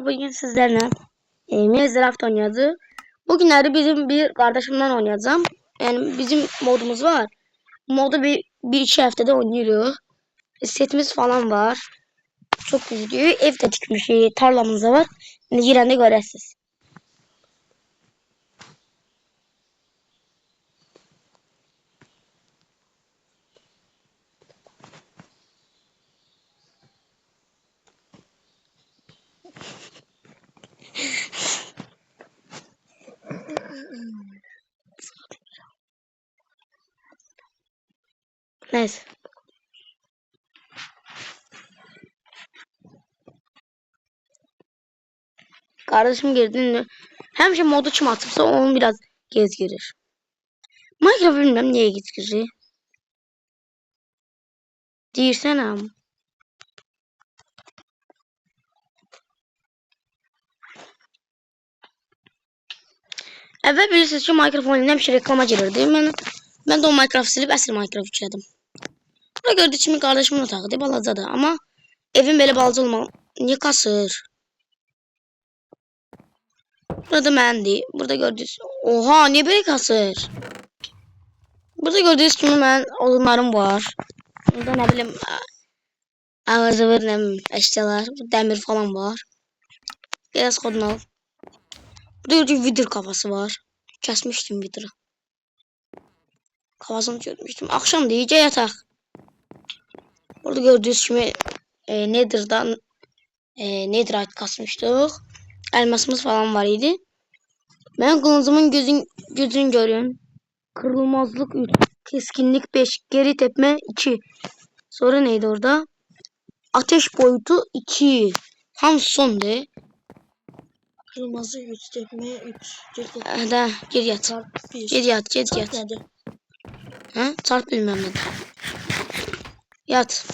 Bugün sizlerle Minecraft oynadı. Bugünleri bizim bir kardeşimle oynayacağım. Yani bizim modumuz var. Modu bir iki haftada oynuyoruz. Setimiz falan var. Çok güzel. Ev de çıkmış. Tarlamız da var. Yani girende görəsiniz. Neyse. Kardeşim girdi. Həmişə modu kim atıbsa onu biraz gez girir. Minecraft bilmem niye gez girir. Deyirsən ama. Evet bilirsiniz ki Minecraft oyununda həmişə reklama girirdi. Ben de o Minecraft silip əsl Minecraft yüklədim. Burada gördüğünüz kimi kardeşimin otağıdır, balacadır. Ama evin böyle balaca olmalı. Niye kasır? Burada məndir. Burada gördüğünüz... Oha, niye böyle kasır? Burada gördüğünüz kimi mən odunlarım var. Burada ne bileyim... Ağzı var, ne bileyim, eşyalar. Demir falan var. Biraz kodunu al. Burada gördüğünüz vidir kafası var. Kesmiştim vidiri. Kafasını çözmüştüm. Akşam iyice yatak. Burada gördüğünüz gibi Nether'dan Netherite kasmıştık. Elmasımız falan var idi. Ben kılıcımın gözünü görüyorum. Kırılmazlık 3, keskinlik 5, geri tepme 2. Sonra neydi orada? Ateş boyutu 2. Tam son de. Kırılmazlık 3, tepme 3. Da gir yat. Gir yat, gir yat. Ha? Çarp bilmem ne. Yat.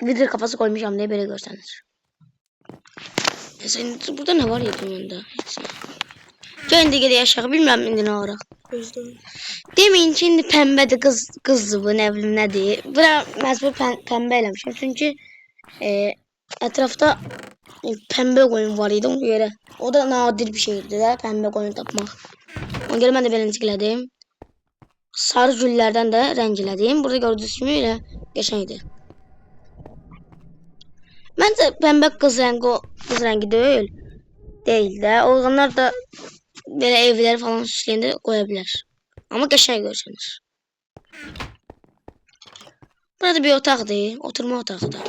Vidir kafası koymuşam diye böyle görseniz. Sen burada ne var ya önünde? Kendi geri aşağı bilmem ne olarak. Demin şimdi pembedir kızdı bu ne bileyim ne diye. Bura mecbur pembe eləmişim. Çünkü etrafta pembe koyun var idi ona göre. O da nadir bir şeydi de pembe koyun tapmak. Ona göre ben de belənciklədim. Sarı güllərdən də rənglədim. Burada gördüğünüz kimi elə qəşəngdir. Bence pembe kız rengi değil. Değil de. Organlar da böyle evleri falan süsleyende koyabilir. Ama qəşəng görseniz. Burada bir otak değil. Oturma otağı da.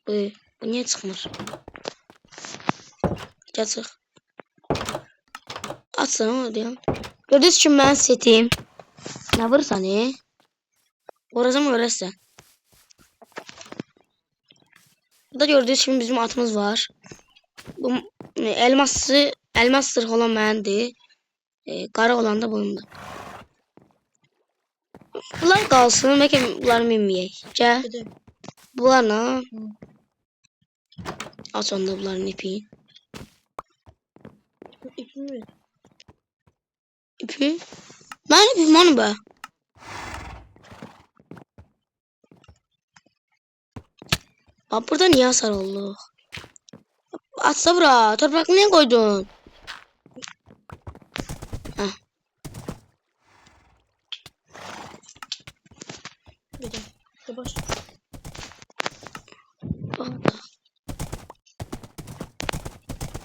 Bu niye çıkmır? Gel çık. Atsana onu diyorum. Gördüğünüz için ben seteyim. Ne varsa ne? Orası mı orası? Burada gördüğünüz gibi bizim atımız var. Bu elmas sırf olan beğendi. Kara olan da bunun da. Bunlar kalsın. Belki bunları minmeyek. Gel. Bunlar ne? Al sonunda bunların ipi. İpi mi? İpi? Ben ipim onu be. Bak burada niye hasar oldu? Atsa bura. Toprak niye koydun? Heh. Gidelim. Yavaş.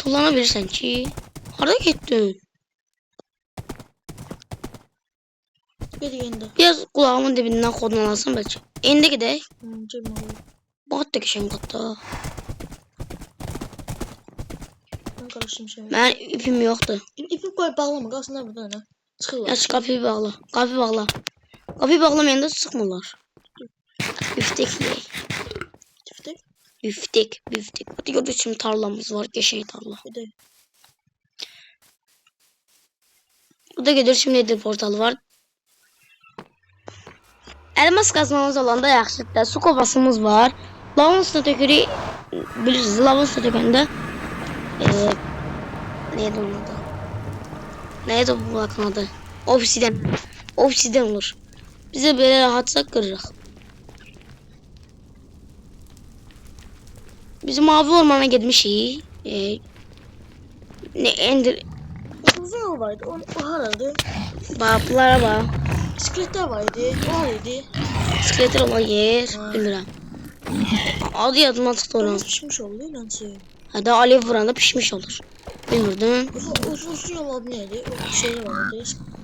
Kullanabilirsen ki. Harada gittin? Gidi. Biraz kulağımın dibinden kodunu alsın belki. İndi gidelim. Bak da geçen katta. Ben karıştım şey. Ben ipim yoktu. İpim koy bağlama. Kalsınlar burada ne? Çıkıyorlar. Aç kapıyı bağla. Kapıyı bağla. Kapıyı bağlamayanda sıkmırlar. Üftek ye. Üftek. Hadi gördüğünüz şimdi tarlamız var. Geçey tarla. Burada gördüğünüz şimdi nedir portalı var. Elmas kazmamız olanda yaxşıdır. Su kovasımız var. Lavın üstüne tökürük. Bilirsiniz lavın üstüne tökəndə neydi onun adı? Neydi bu bakın adı? Obsidian. Obsidian olur. Bize böyle rahatsa kırırıq. Biz mavi ormana gitmişik. Ne ender Uzun yol vardı. O haradı. bablara bak. Bisikletler vardı. O haraydı. Bisikletler olan yer. Bilmirəm. Adı yadıma çıxdı onun. Domuz pişmiş oldu ilansı. Hadi alev vuranda pişmiş olur. Bilmirdim. Uzun yol adı neydi? O şeyler vardı.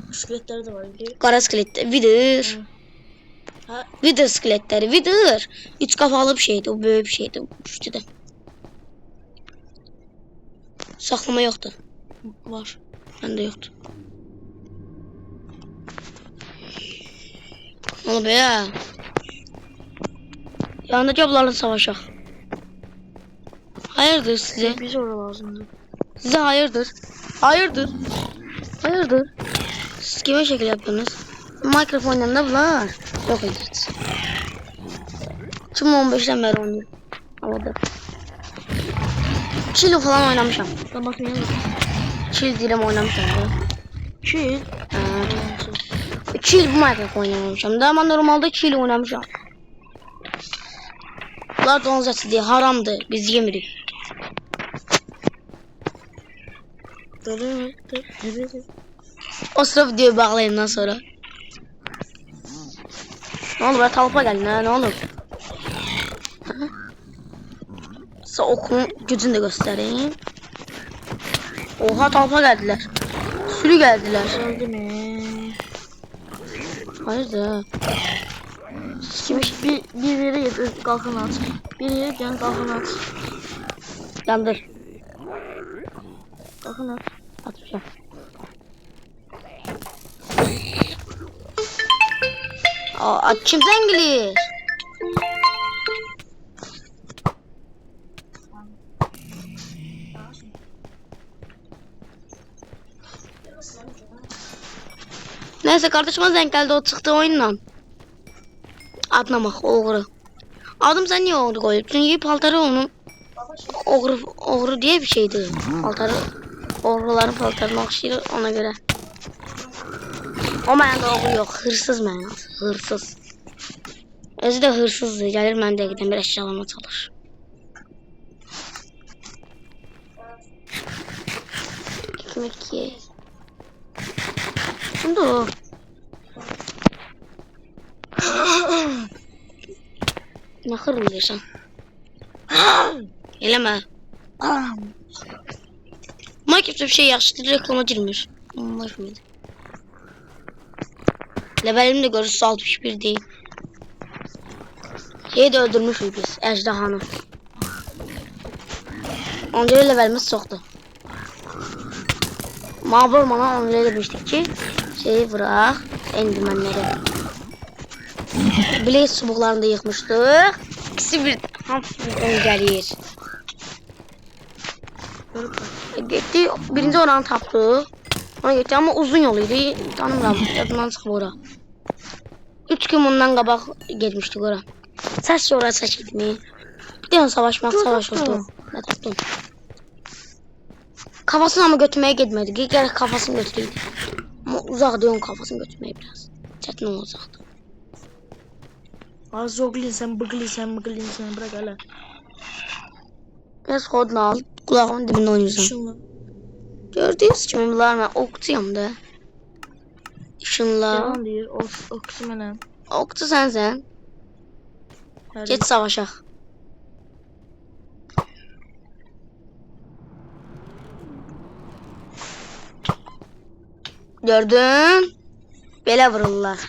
Bisikletler de vardı. Qara skeletler. Vidir. Ha, Vidir skeletleri. Vidir. Üç kafalı bir şeydi. O böyle bir şeydi. Üçtü de. Saklama yoktu. var. Bende yoktu. Ne oldu be ya? Yanındaki ablarla savaşak. Hayırdır size? Biz orada lazımdı. Size hayırdır? Hayırdır? Hayırdır? Siz kime şekil yapıyorsunuz? Mikrofon yanında bunlar. Yok ederiz. Tüm 15'ten beri oynuyorum. Havada. Chill falan oynamışam. Ben bakmayayım. Chill dilem oynamışam. Şey. Chill bu mikrofon oynamışam. Daha ben normalde chill oynamışam. Bunlar donuz eti diye haramdı. Biz yemirik. O sıra videoyu bağlayayımdan sonra. Ne olur be talpa gelin ha ne olur. Size okunun gücünü de göstereyim. Oha talpa geldiler. Sürü geldiler. Geldi mi? Hayır da. Kimiş bir yere yedi kalkan at. Bir yere gel kalkan at. Yandır. Kalkan at. Atmışam. Aa kimden gelir? Neyse kardeşime denk geldi o çıktı oyundan. Atlamak oğru. Adım sen niye oğru koyup? Çünkü paltarı onun oğru diye bir şeydi. Paltarı oğruların paltarına okşayır ona göre. O mənada oğru yok. Hırsız mənada. Hırsız. Özü de hırsızdı. Gelir mən də giden bir eşyalarına çalır. Ekmek ye. Şimdi o. Ne hırılıyorsun? Eleme. Minecraft'ta bir şey yaxşıdır, reklama girmir. Olmaz. Levelim de görürse 61 değil. Şeyi de öldürmüşüz biz, ejdahanı. Onca levelimiz çoxdu. Mavi ormana onca demiştik ki, şeyi bırak, endirmenleri. Blaze çubuqlarını da yıkmışdıq. İkisi bir, hamısı bir gəlir. Getdi, birinci oranı tapdıq. Ona getdi ama uzun yol idi. Tanımıram, yadımdan çıxıb ora. 3 gün bundan qabaq getmişdik ora. Səs ora çəkildi. Bir dənə savaşmaq savaşırdı. Nə tapdım? Kafasını ama götürməyə getmədik. Gərək kafasını götürəydik. Ama uzaq deyil kafasını götürməyə biraz. Çətin olacaqdı. Az zoglin sen bıglin sen bırak hele. Biraz kodunu al. Kulağımın dibində oynayırsan. Şunla. Gördüyünüz kimi bunlar mən okçuyam da. Işınla. Yalan deyir. O kısım mənəm. Okçu sənsən. Get savaşaq. Gördün? Belə vururlar.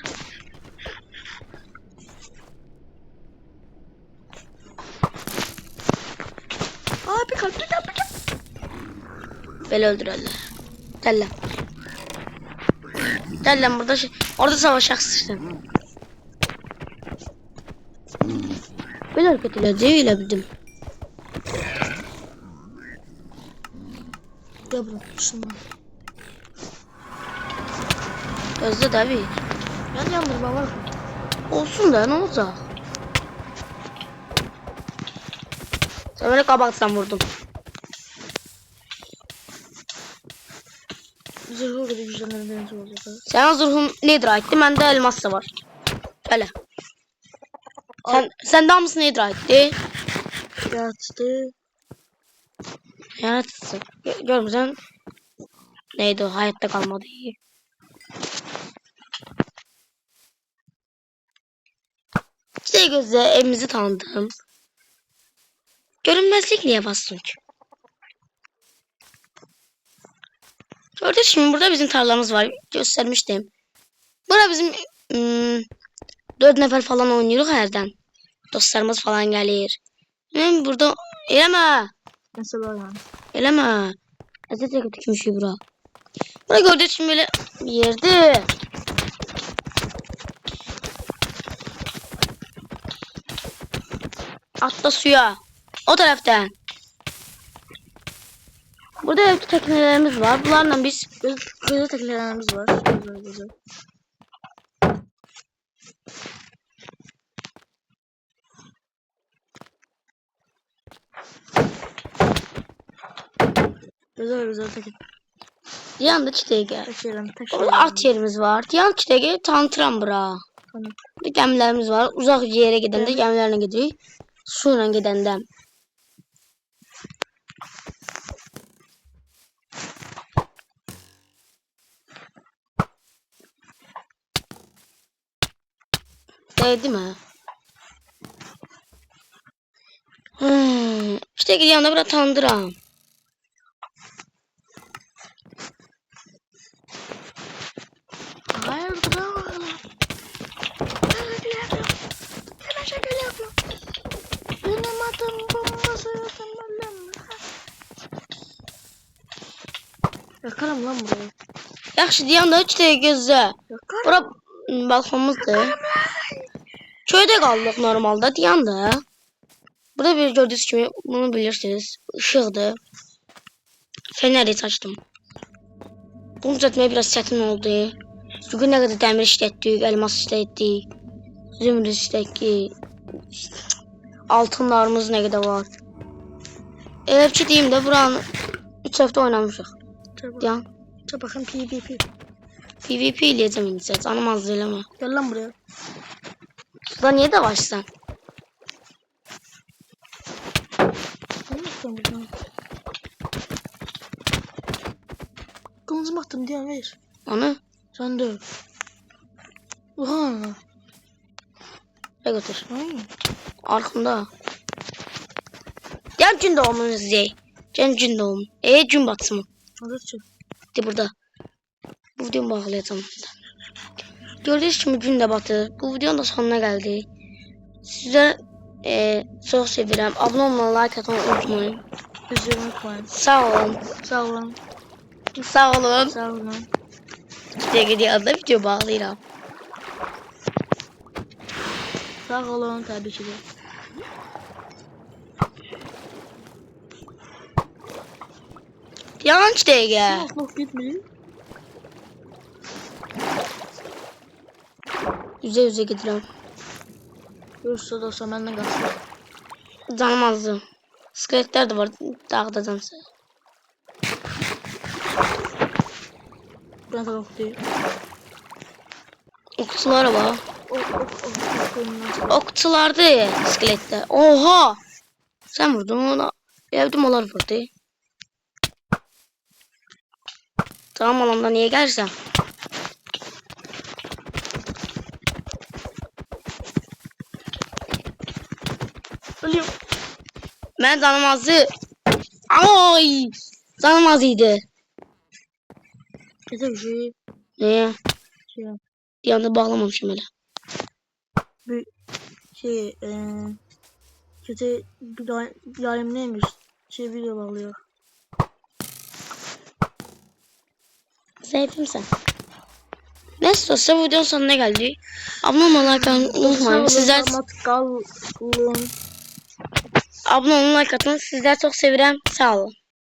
Abi kalk. Belə öldürərlər. Gəl lan. Gəl lan burada orada savaşaq sıçdım. Belə hərəkət edəcək elə bildim. Gel bura. Şunla. Gözlə də bir. Yandırma var. Olsun da ne olacaq? Sen böyle kabaksan vurdum. Zırhı kadar güçlendirmeniz olacak. Senin zırhın netherite'di, məndə elmas da var. Hele. Sen daha mısın netherite'di? Yattı. Yaratıcı. Görmürsən? Neydi o? Hayatta kalmadı. İşte gözle evimizi tanıdım. Görünmezlik niye bastın ki? Gördük, şimdi burada bizim tarlamız var. Göstermiştim. Burada bizim 4 nefer falan oynuyoruz herden. Dostlarımız falan gelir. Burada eleme. Mesela yani. Eleme. Ezet yakıp şey bura. Burada gördük şimdi böyle bir yerde. Atla suya. O taraftan. Burada evde teknelerimiz var. Bunlarla biz Güzel teknelerimiz var. Güzel güzel. Güzel güzel tekne. yanında çitege. Taşıyalım. At yerimiz var. Yan çitege tanıtıram bura. Tamam. Bir gemilerimiz var. Uzak yere gidende gemilerine gidiyor. Suyla gidende. Değdi mi? İşte yanında bura tanıdıram. Hayır bravo. Hemen şöyle yapıyorum. Benim adım bombası tamamlanma. Yakarım lan burayı. Yaxşı yanında çitege gözle. Yakarım. Bura balkonumuzdur. Köyde kaldık normalde diyanda. Burada bir gördüğünüz gibi bunu bilirsiniz. Işıqdır. Feneri açtım. Bunu düzeltmeye biraz çətin oldu. Çünkü ne kadar demir işlettik, elmas işlettik, zümrüt işlettik. Altınlarımız ne kadar var. Elə ki deyim də buranı 3 həftə oynamışıq. Diyan. Bakın PvP. PvP eləyəcəm indi. Canım az eləmə. Gel lan buraya. Suda niye de başsan? Kılıcımı attım diye ver. Onu Sen de. Oha. ne götür. Ay. Arkamda. Gel gün doğumun izley. Gel gün doğum. Gün batsı mı? Orası. De burada. Bu videomu bağlayacağım. Gördüğünüz gibi gün de batı. Bu videonun da sonuna geldi. Size çok seviyorum. Abone olmayı, like atmayı unutmayın. Bizi unutmayın. Sağ olun. Sağ olun. Sağ olun. Sağ olun. İşte gidiyor da video bağlayacağım. Sağ olun tabii ki de. Yanlış değil ya. Nasıl gitmiyor? Yüze gidiyorum. Yoksa da olsa benden kalsın. Canım azdı. Skeletler de var. Dağıtacağım size. Ben kadar değil. Okçulara bak. O. Okçulardı iskeletler. Oha! Sen vurdun ona. Evdim onlar vurdu. Tamam alanda niye gelsen? Ölüyorum. Ben canım azdı. Ay! Canım azıydı. Yeter bir şey. Neye? Şey. Bir anda bağlamamışım öyle. Bir şey kötü bir alim neymiş? Şey video bağlıyor. Zeytim sen. Neyse dostlar bu videonun sonuna geldi. Abone olmayı, like atmayı unutmayın. Sizler Kalın. abone olmayı, like atmayı. Sizler çok seviyorum. Sağ olun.